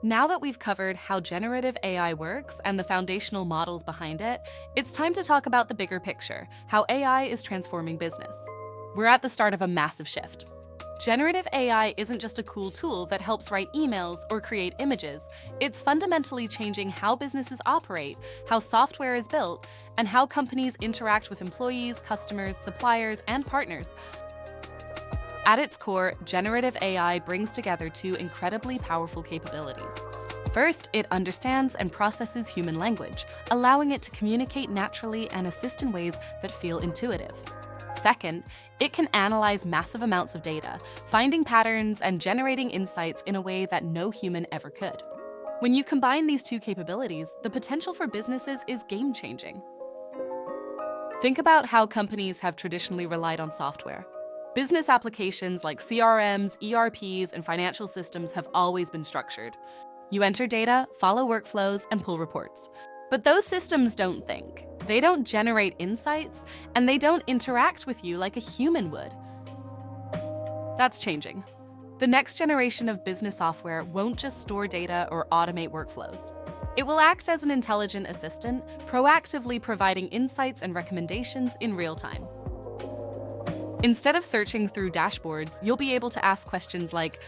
Now that we've covered how generative AI works and the foundational models behind it, it's time to talk about the bigger picture, how AI is transforming business. We're at the start of a massive shift. Generative AI isn't just a cool tool that helps write emails or create images. It's fundamentally changing how businesses operate, how software is built, and how companies interact with employees, customers, suppliers, and partners. At its core, generative AI brings together two incredibly powerful capabilities. First, it understands and processes human language, allowing it to communicate naturally and assist in ways that feel intuitive. Second, it can analyze massive amounts of data, finding patterns and generating insights in a way that no human ever could. When you combine these two capabilities, the potential for businesses is game-changing. Think about how companies have traditionally relied on software. Business applications like CRMs, ERPs, and financial systems have always been structured. You enter data, follow workflows, and pull reports. But those systems don't think. They don't generate insights, and they don't interact with you like a human would. That's changing. The next generation of business software won't just store data or automate workflows. It will act as an intelligent assistant, proactively providing insights and recommendations in real time. Instead of searching through dashboards, you'll be able to ask questions like,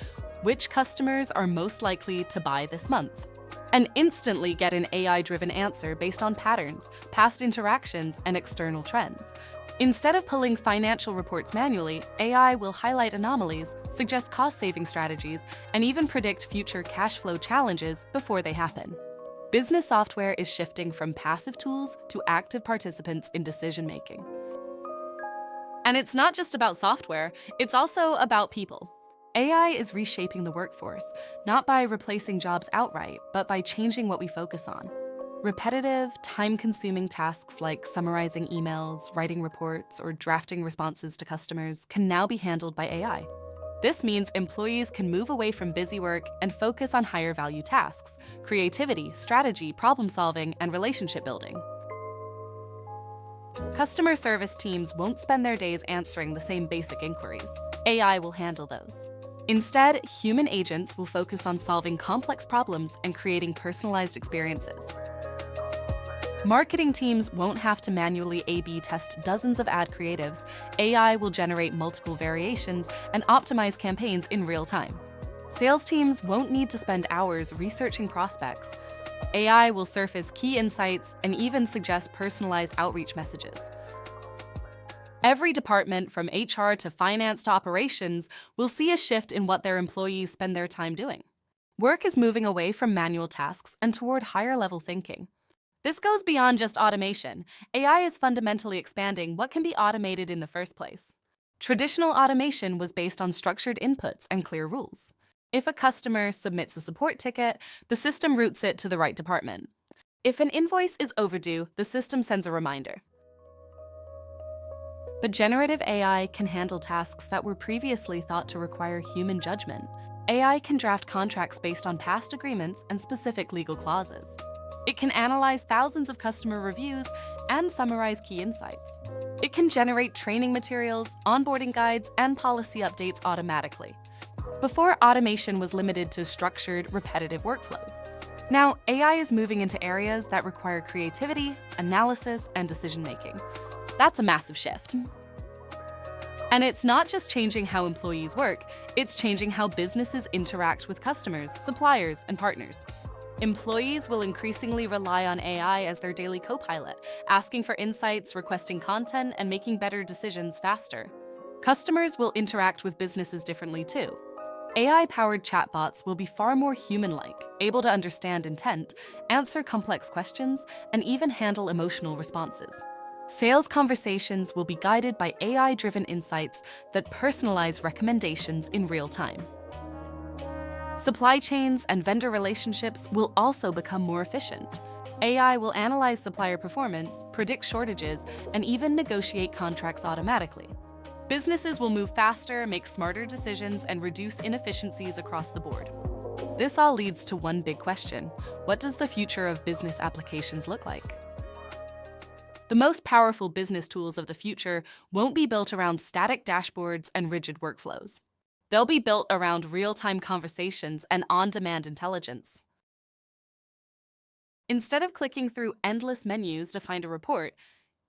which customers are most likely to buy this month? And instantly get an AI-driven answer based on patterns, past interactions, and external trends. Instead of pulling financial reports manually, AI will highlight anomalies, suggest cost-saving strategies, and even predict future cash flow challenges before they happen. Business software is shifting from passive tools to active participants in decision-making. And it's not just about software, it's also about people. AI is reshaping the workforce, not by replacing jobs outright, but by changing what we focus on. Repetitive, time-consuming tasks like summarizing emails, writing reports, or drafting responses to customers can now be handled by AI. This means employees can move away from busy work and focus on higher-value tasks: creativity, strategy, problem-solving, and relationship building. Customer service teams won't spend their days answering the same basic inquiries. AI will handle those. Instead, human agents will focus on solving complex problems and creating personalized experiences. Marketing teams won't have to manually A/B test dozens of ad creatives. AI will generate multiple variations and optimize campaigns in real time. Sales teams won't need to spend hours researching prospects. AI will surface key insights and even suggest personalized outreach messages. Every department, from HR to finance to operations, will see a shift in what their employees spend their time doing. Work is moving away from manual tasks and toward higher-level thinking. This goes beyond just automation. AI is fundamentally expanding what can be automated in the first place. Traditional automation was based on structured inputs and clear rules. If a customer submits a support ticket, the system routes it to the right department. If an invoice is overdue, the system sends a reminder. But generative AI can handle tasks that were previously thought to require human judgment. AI can draft contracts based on past agreements and specific legal clauses. It can analyze thousands of customer reviews and summarize key insights. It can generate training materials, onboarding guides, and policy updates automatically. Before, automation was limited to structured, repetitive workflows. Now, AI is moving into areas that require creativity, analysis, and decision-making. That's a massive shift. And it's not just changing how employees work, it's changing how businesses interact with customers, suppliers, and partners. Employees will increasingly rely on AI as their daily co-pilot, asking for insights, requesting content, and making better decisions faster. Customers will interact with businesses differently too. AI-powered chatbots will be far more human-like, able to understand intent, answer complex questions, and even handle emotional responses. Sales conversations will be guided by AI-driven insights that personalize recommendations in real time. Supply chains and vendor relationships will also become more efficient. AI will analyze supplier performance, predict shortages, and even negotiate contracts automatically. Businesses will move faster, make smarter decisions, and reduce inefficiencies across the board. This all leads to one big question: what does the future of business applications look like? The most powerful business tools of the future won't be built around static dashboards and rigid workflows. They'll be built around real-time conversations and on-demand intelligence. Instead of clicking through endless menus to find a report,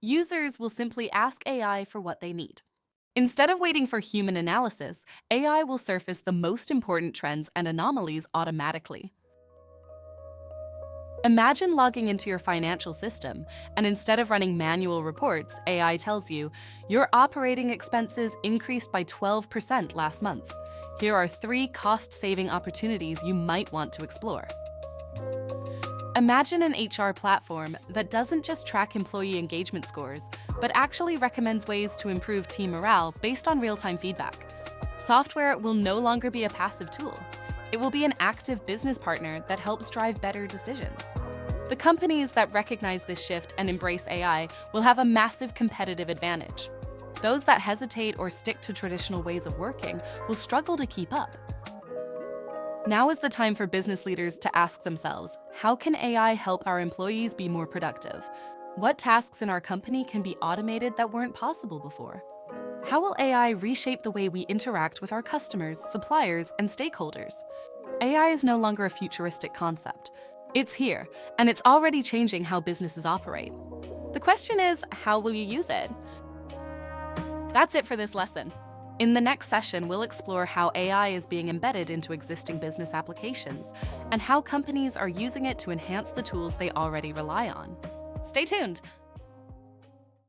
users will simply ask AI for what they need. Instead of waiting for human analysis, AI will surface the most important trends and anomalies automatically. Imagine logging into your financial system, and instead of running manual reports, AI tells you, your operating expenses increased by 12% last month. Here are 3 cost-saving opportunities you might want to explore. Imagine an HR platform that doesn't just track employee engagement scores, but actually recommends ways to improve team morale based on real-time feedback. Software will no longer be a passive tool. It will be an active business partner that helps drive better decisions. The companies that recognize this shift and embrace AI will have a massive competitive advantage. Those that hesitate or stick to traditional ways of working will struggle to keep up. Now is the time for business leaders to ask themselves, how can AI help our employees be more productive? What tasks in our company can be automated that weren't possible before? How will AI reshape the way we interact with our customers, suppliers, and stakeholders? AI is no longer a futuristic concept. It's here, and it's already changing how businesses operate. The question is, how will you use it? That's it for this lesson. In the next session, we'll explore how AI is being embedded into existing business applications and how companies are using it to enhance the tools they already rely on. Stay tuned!